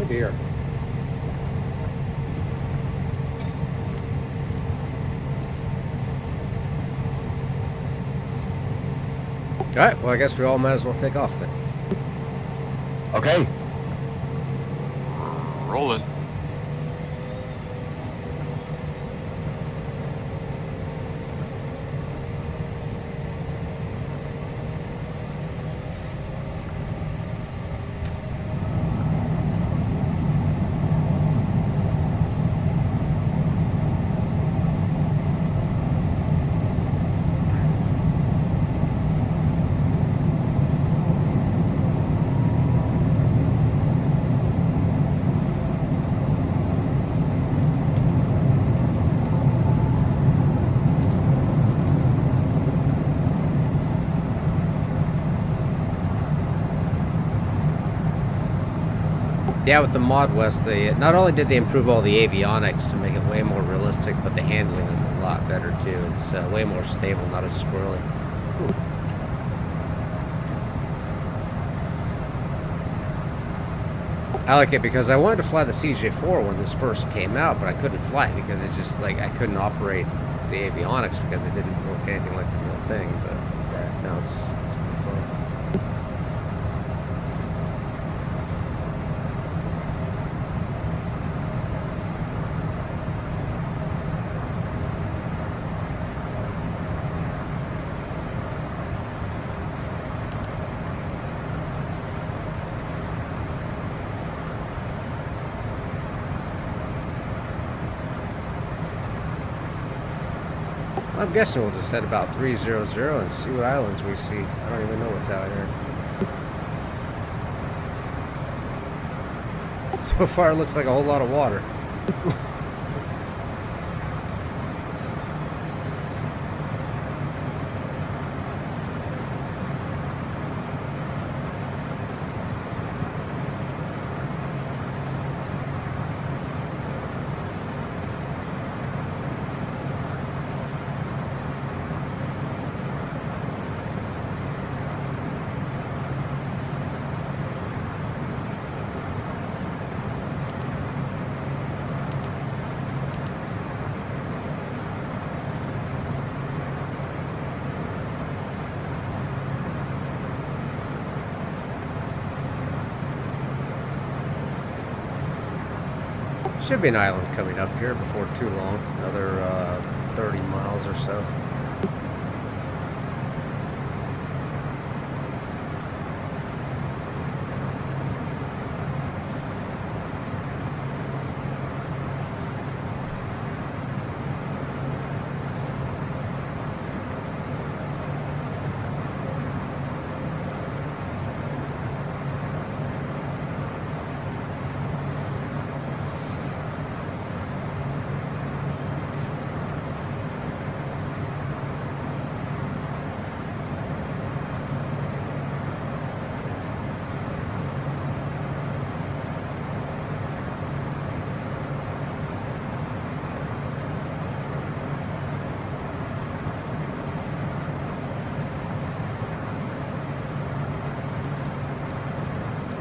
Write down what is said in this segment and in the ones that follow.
Here. All right, well, I guess we all might as well take off then. Okay. Rolling. Yeah, with the Mod West, they not only did they improve all the avionics to make it way more realistic, but the handling is a lot better too. It's way more stable, not as squirrely. I like it because I wanted to fly the CJ4 when this first came out, but I couldn't fly it because it's just like I couldn't operate the avionics because it didn't work anything like the real thing. But now it's pretty fun. I'm guessing we'll just head about 300 and see what islands we see. I don't even know what's out here. So far, it looks like a whole lot of water. Should be an island coming up here before too long. Another 30 miles or so.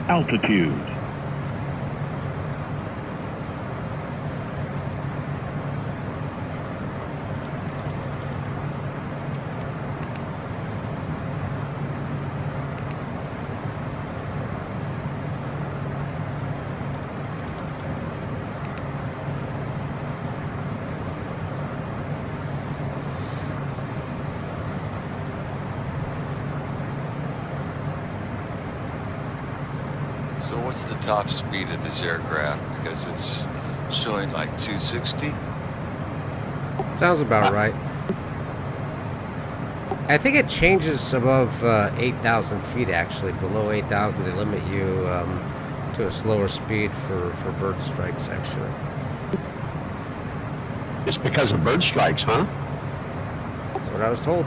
Altitude. So what's the top speed of this aircraft? Because it's showing like 260. Sounds about right. I think it changes above 8,000 feet, actually. Below 8,000, they limit you to a slower speed for bird strikes, actually. It's because of bird strikes, huh? That's what I was told.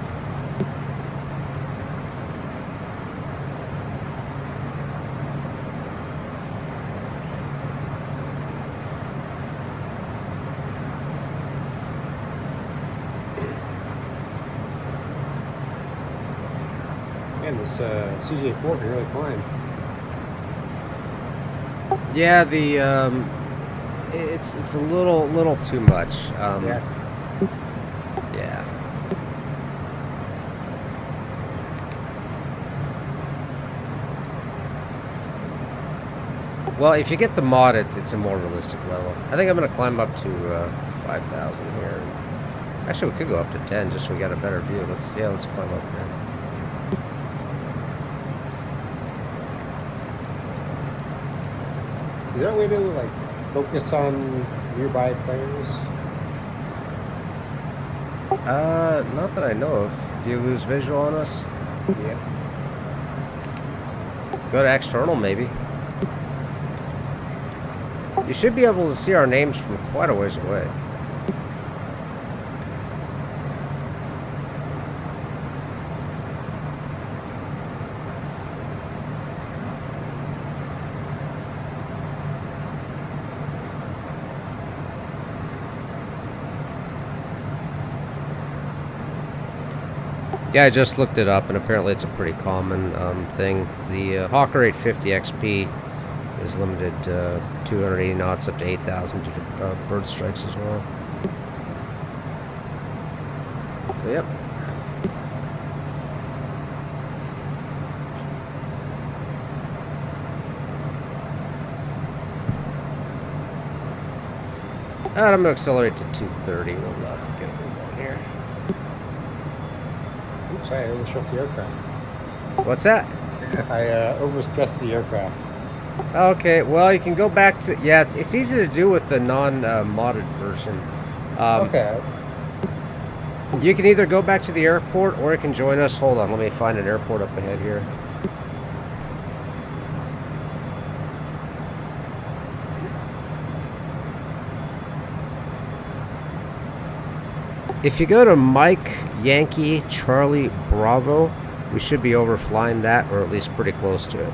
And this CJ4 can really climb. Yeah, the it's a little too much. Yeah. Yeah. Well, if you get the mod, it's a more realistic level. I think I'm gonna climb up to 5,000 here. Actually, we could go up to 10 just so we got a better view. Let's climb up here. Is there a way to like focus on nearby players? Not that I know of. Do you lose visual on us? Yeah. Go to external, maybe. You should be able to see our names from quite a ways away. Yeah, I just looked it up, and apparently it's a pretty common thing. The Hawker 850 XP is limited 280 knots up to 8,000 due to bird strikes as well. So, yep. And I'm going to accelerate to 230. We'll get a move on here. Oops, I overstressed the aircraft. What's that? I overstressed the aircraft. Okay, well, you can go back to... Yeah, it's easy to do with the non-modded version. Okay. You can either go back to the airport or you can join us. Hold on, let me find an airport up ahead here. If you go to Mike Yankee Charlie Bravo, we should be overflying that, or at least pretty close to it.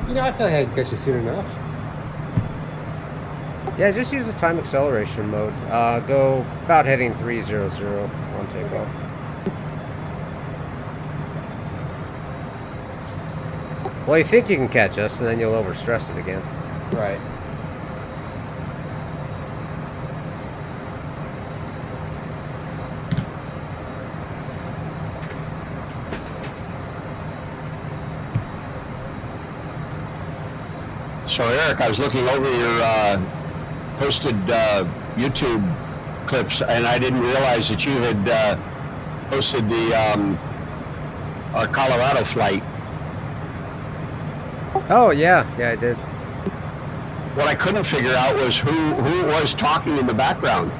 You know, I feel like I can catch you soon enough. Yeah, just use the time acceleration mode. Go about heading 300 on takeoff. Well, you think you can catch us, and then you'll overstress it again. Right. So, Eric, I was looking over your posted YouTube clips, and I didn't realize that you had posted our Colorado flight. Oh, yeah, I did. What I couldn't figure out was who was talking in the background.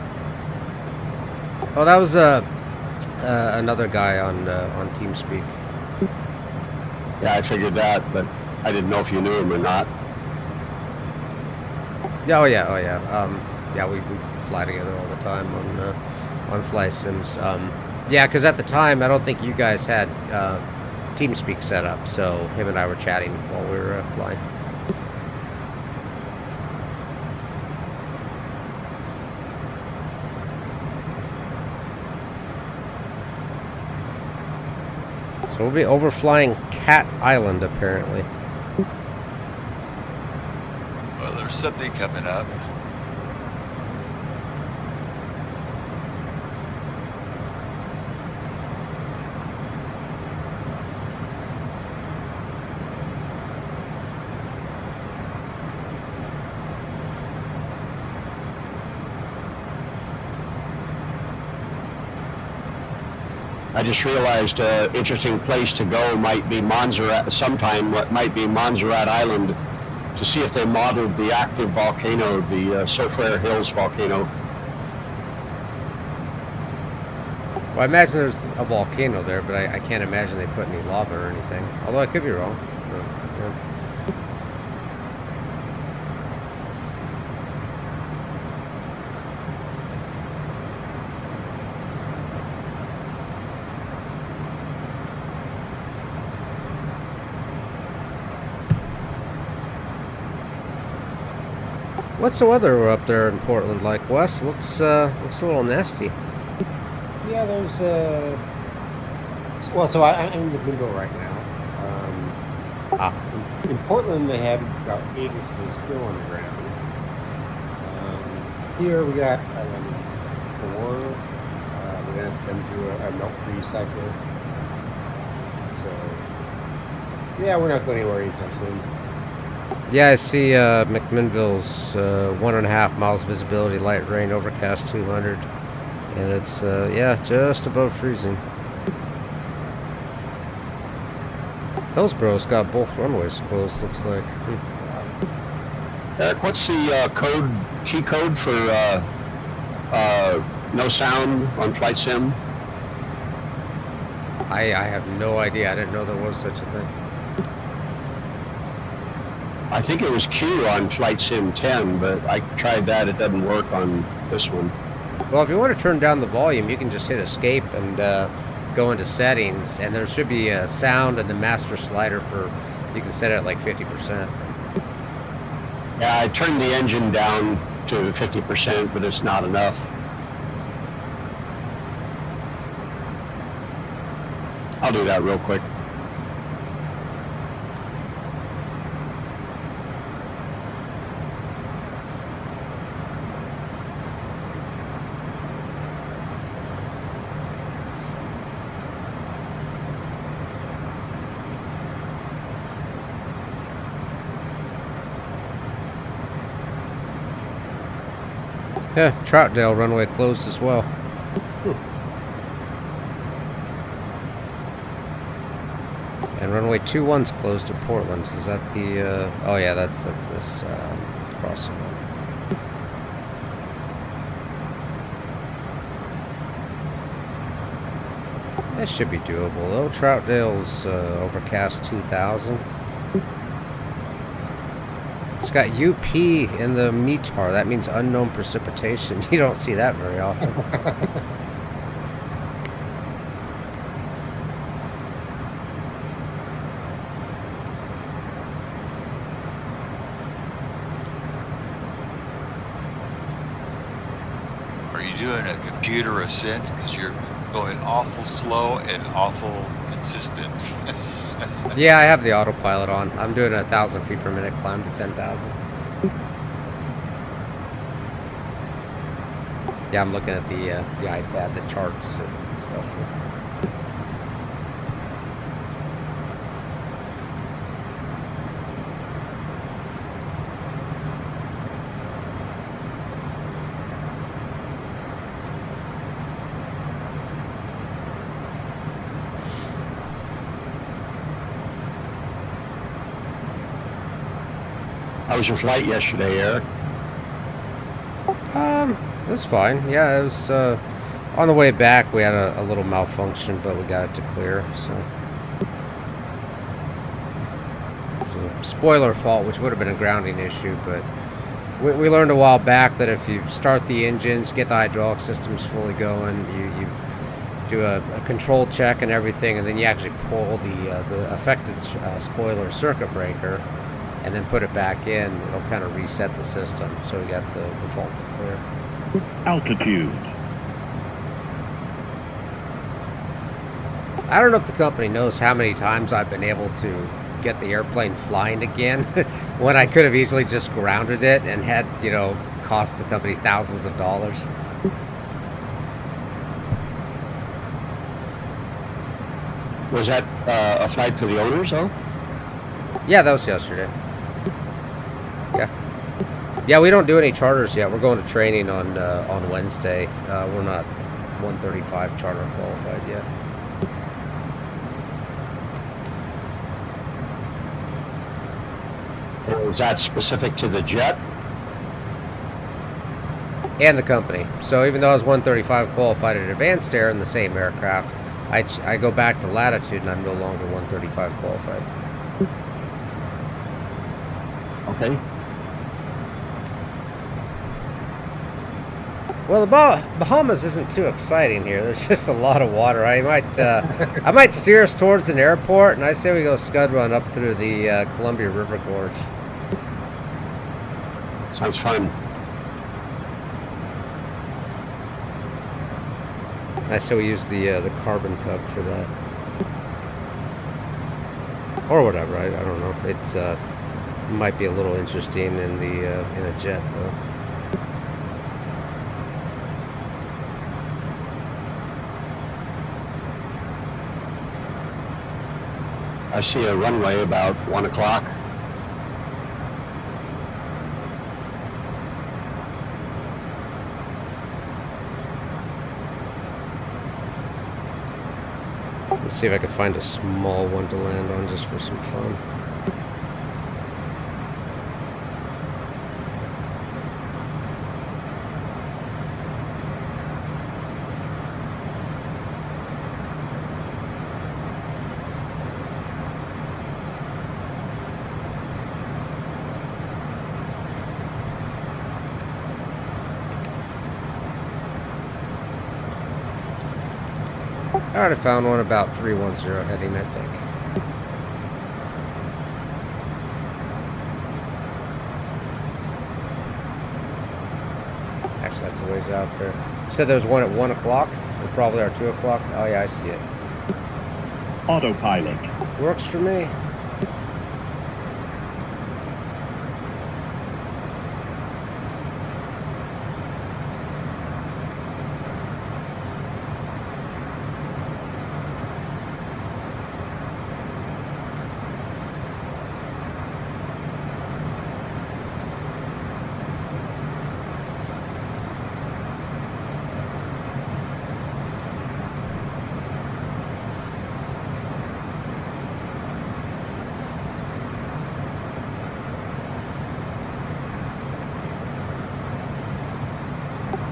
Oh, that was another guy on TeamSpeak. Yeah, I figured that, but I didn't know if you knew him or not. Yeah, oh yeah. Yeah, we fly together all the time on fly sims. Yeah, because at the time, I don't think you guys had TeamSpeak set up, so him and I were chatting while we were flying. So we'll be overflying Cat Island, apparently. Well, there's something coming up. I just realized an interesting place to go might be Montserrat sometime. What might be Montserrat Island, to see if they modeled the active volcano, the Soufriere Hills volcano. Well, I imagine there's a volcano there, but I can't imagine they put any lava or anything. Although I could be wrong. Yeah. What's the weather up there in Portland like, Wes? Looks a little nasty. Yeah, there's well, so I'm in the window right now. In Portland, they have about 8 inches of snow on the ground. Here we got 4. We're gonna come through a melt-free cycle. So, yeah, we're not going anywhere anytime soon. Yeah, I see McMinnville's 1.5 miles visibility, light rain, overcast 200, and it's yeah, just above freezing. Hillsboro's got both runways closed, looks like. Eric, what's the key code for no sound on Flight Sim? I have no idea. I didn't know there was such a thing. I think it was Q on Flight Sim 10, but I tried that. It doesn't work on this one. Well, if you want to turn down the volume, you can just hit escape and go into settings, and there should be a sound and the master slider for, you can set it at like 50%. Yeah, I turned the engine down to 50%, but it's not enough. I'll do that real quick. Yeah, Troutdale runway closed as well. And runway 21's closed to Portland. Is that the? Oh yeah, that's this crossing. That should be doable though. Troutdale's overcast 2,000. It's got UP in the METAR. That means unknown precipitation. You don't see that very often. Are you doing a computer ascent? Because you're going awful slow and awful consistent. Yeah, I have the autopilot on. I'm doing a 1,000 feet per minute climb to 10,000. Yeah, I'm looking at the iPad that charts and stuff. How was your flight yesterday, Eric? It was fine. Yeah, it was on the way back. We had a little malfunction, but we got it to clear. So it was a spoiler fault, which would have been a grounding issue. But we learned a while back that if you start the engines, get the hydraulic systems fully going, you do a control check and everything, and then you actually pull the affected spoiler circuit breaker, and then put it back in. It'll kind of reset the system. So we got the fault to clear. Altitude. I don't know if the company knows how many times I've been able to get the airplane flying again when I could have easily just grounded it and had, cost the company thousands of dollars. Was that a flight for the owners, though? Yeah, that was yesterday. Yeah, we don't do any charters yet. We're going to training on Wednesday. We're not 135 charter qualified yet. Is that specific to the jet? And the company. So even though I was 135 qualified at Advanced Air in the same aircraft, I go back to Latitude and I'm no longer 135 qualified. Okay. Well, the Bahamas isn't too exciting here. There's just a lot of water. I might steer us towards an airport, and I say we go scud run up through the Columbia River Gorge. Sounds fun. I say we use the Carbon Cup for that. or whatever. I don't know. It's might be a little interesting in the in a jet though. I see a runway about 1 o'clock. Let's see if I can find a small one to land on just for some fun. I already found one about 310 heading, I think. Actually, that's a ways out there. You said there's one at 1 o'clock? Or probably our 2 o'clock? Oh yeah, I see it. Autopilot. Works for me.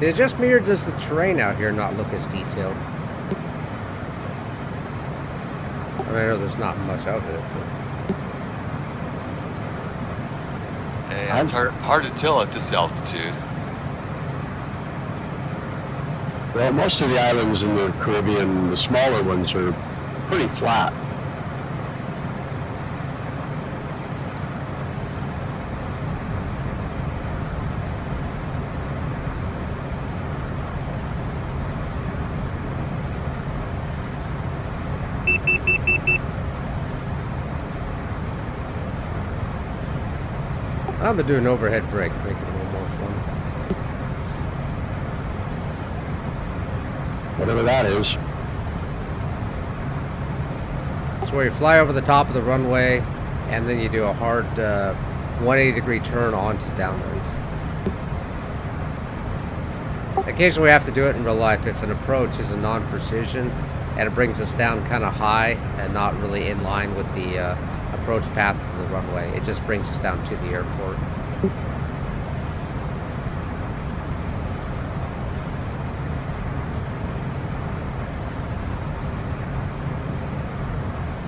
Is it just me or does the terrain out here not look as detailed? I mean, I know there's not much of it. And it's hard to tell at this altitude. Well, most of the islands in the Caribbean, the smaller ones, are pretty flat. I'm gonna do an overhead brake, make it a little more fun. Whatever that is. It's where you fly over the top of the runway, and then you do a hard 180-degree turn onto downwind. Occasionally we have to do it in real life if an approach is a non-precision, and it brings us down kind of high and not really in line with the approach path to the runway. It just brings us down to the airport.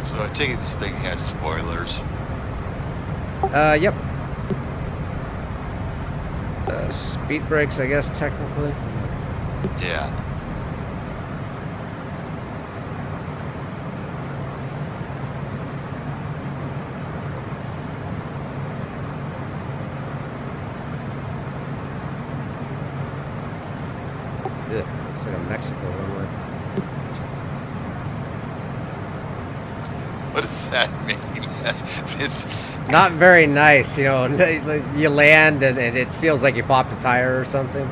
So I take it this thing has spoilers. Yep. Speed brakes, I guess, technically. Yeah. Ugh, looks like a Mexico runway. What does that mean? This. Not very nice, you know. You land and it feels like you popped a tire or something.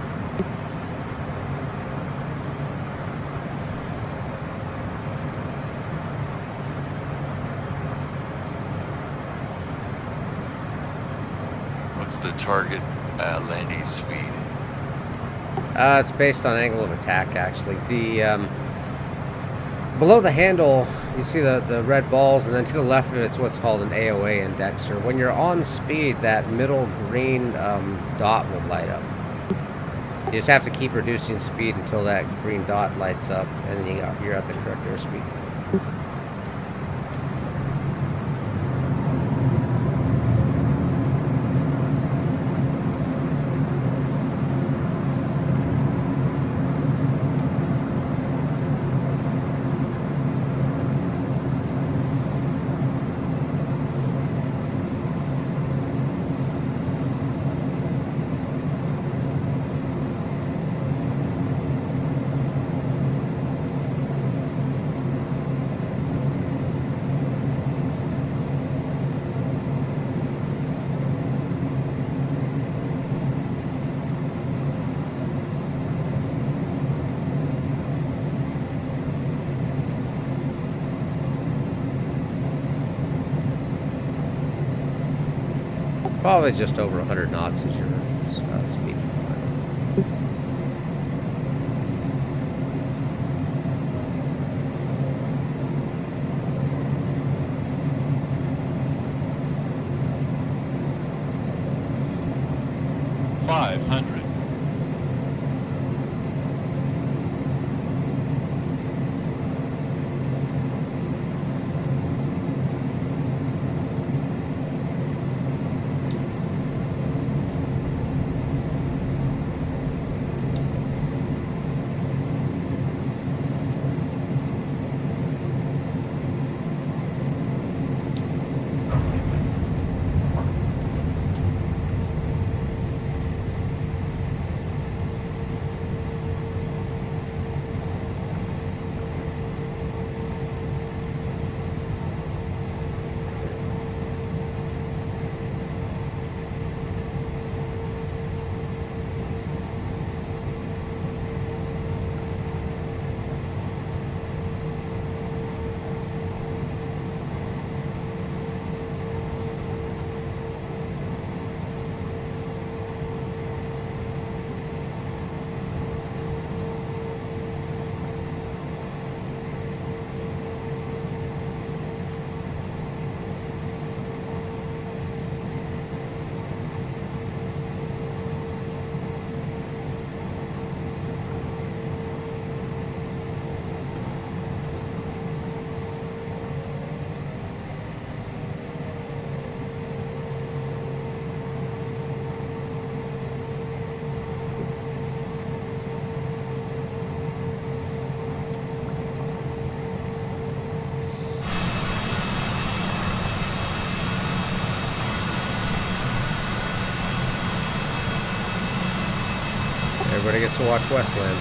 What's the target landing speed? It's based on angle of attack, actually. The below the handle, you see the red balls, and then to the left of it, it's what's called an AOA indexer. When you're on speed, that middle green dot will light up. You just have to keep reducing speed until that green dot lights up, and then you're at the correct airspeed. Probably just over 100 knots is your speed for final. Everybody gets to watch Westland.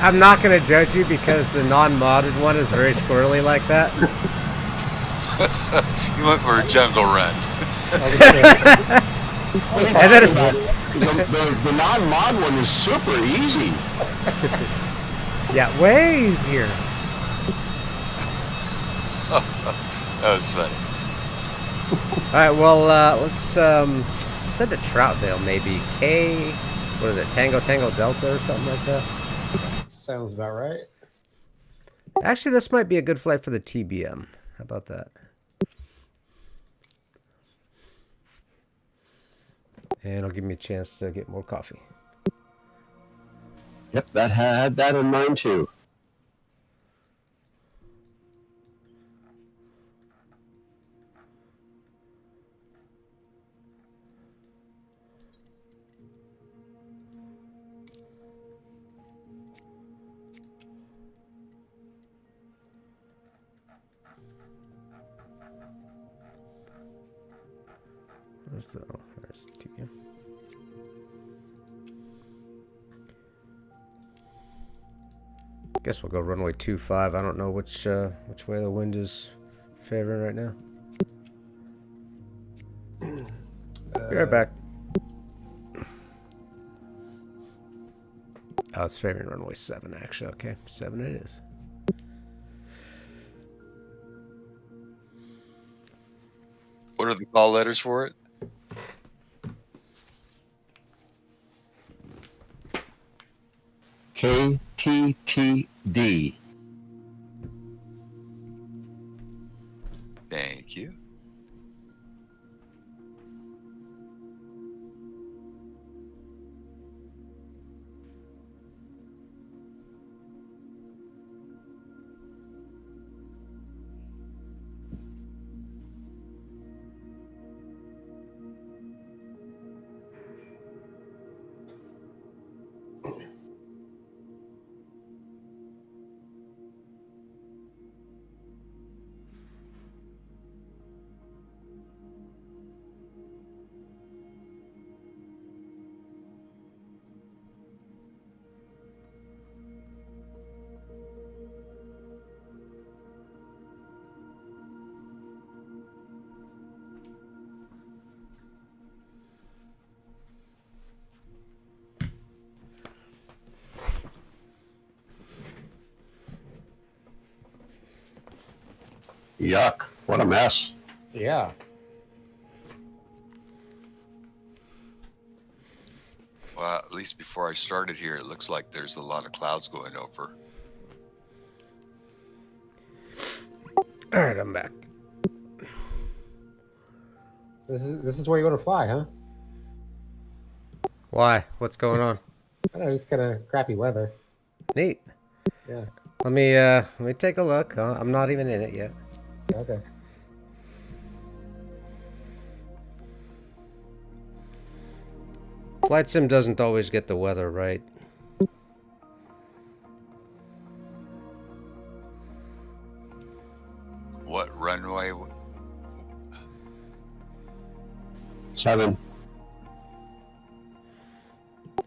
I'm not going to judge you because the non-modded one is very squirrely like that. You went for a jungle run. And then it's, The non-mod one is super easy. yeah, way easier. That was funny. All right, well, let's send to Troutvale maybe. What is it? Tango Delta or something like that. Sounds about right. Actually, this might be a good flight for the TBM. How about that? And it'll give me a chance to get more coffee. Yep, that had that in mind too. There's TBM. Guess we'll go runway 25. I don't know which way the wind is favoring right now. Be right back. Oh, it's favoring runway 7 actually. Okay, 7 it is. What are the call letters for it? KTTD. Thank you. Yuck. What a mess. Yeah. Well, at least before I started here, it looks like there's a lot of clouds going over. All right, I'm back. This is where you want to fly, huh? Why? What's going on? I don't know, it's kind of crappy weather. Neat. Yeah. Let me take a look. I'm not even in it yet. Okay. Flight Sim doesn't always get the weather right. What runway? 7.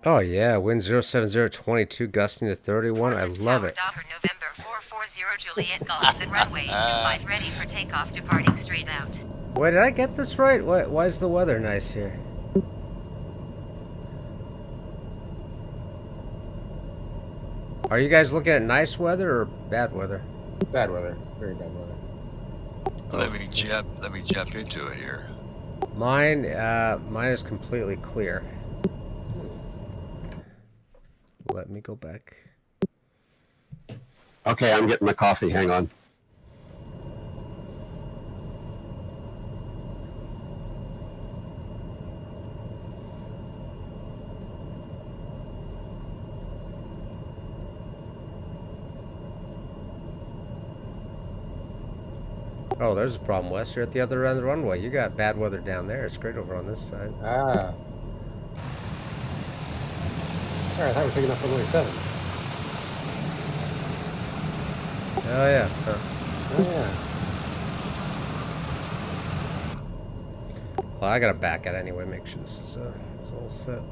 Oh yeah, wind 07022 gusting to 31. I love it. Tower, November 440 Juliet Golf, and runway 25 ready for takeoff, departing straight out. Wait, did I get this right? Why is the weather nice here? Are you guys looking at nice weather or bad weather? Bad weather. Very bad weather. Let me jump into it here. Mine is completely clear. Let me go back. Okay, I'm getting my coffee. Hang on. Oh, there's a problem, Wes. You're at the other end of the runway. You got bad weather down there. It's great over on this side. Ah. All right, I thought we were taking off runway 7. Oh yeah. Huh. Oh, yeah. Well, I gotta back it anyway. Make sure this is all set.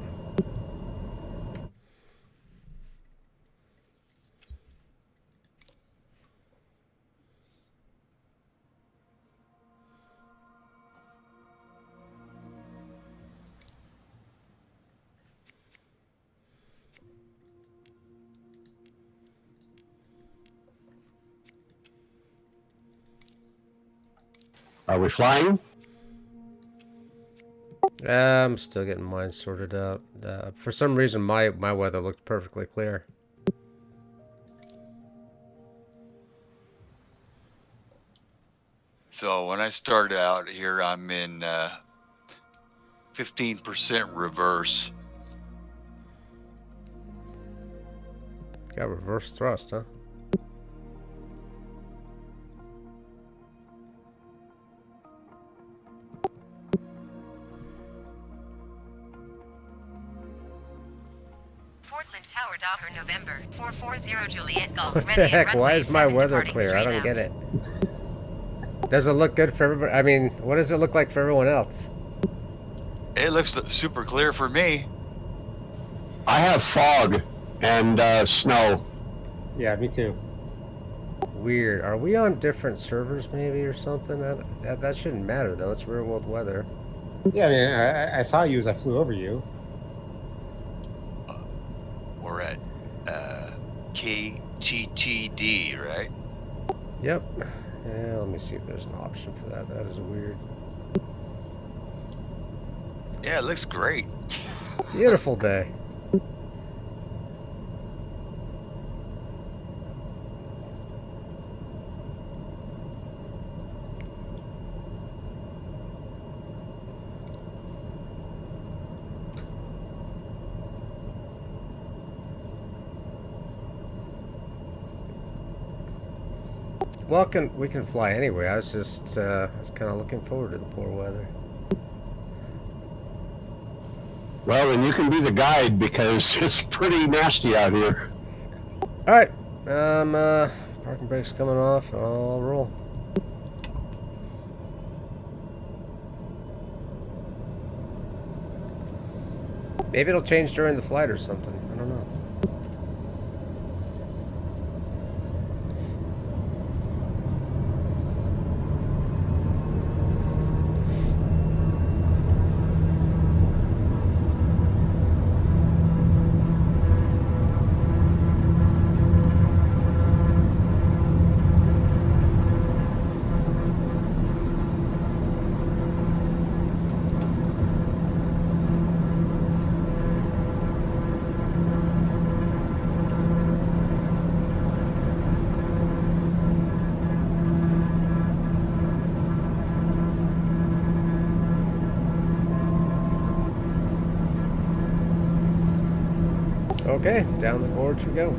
Are we flying? I'm still getting mine sorted out. For some reason, my weather looked perfectly clear. So when I start out here, I'm in 15% reverse. Got reverse thrust, huh? Portland Tower, Dover, November 440 Juliet Golf. What ready the at heck? Why runway is my 7, weather departing clear? I straight don't out. get it. Does it look good for everybody? I mean, what does it look like for everyone else? It looks super clear for me. I have fog and snow. Yeah, me too. Weird. Are we on different servers maybe or something? That shouldn't matter though. It's real world weather. Yeah, I mean, I saw you as I flew over you. We're at KTTD, right? Yep. Yeah, let me see if there's an option for that. That is weird. Yeah, it looks great. Beautiful day. Well, we can fly anyway. I was just I was kind of looking forward to the poor weather. Well, then you can be the guide because it's pretty nasty out here. All right, parking brake's coming off. I'll roll. Maybe it'll change during the flight or something. I don't know. Okay, down the gorge we go.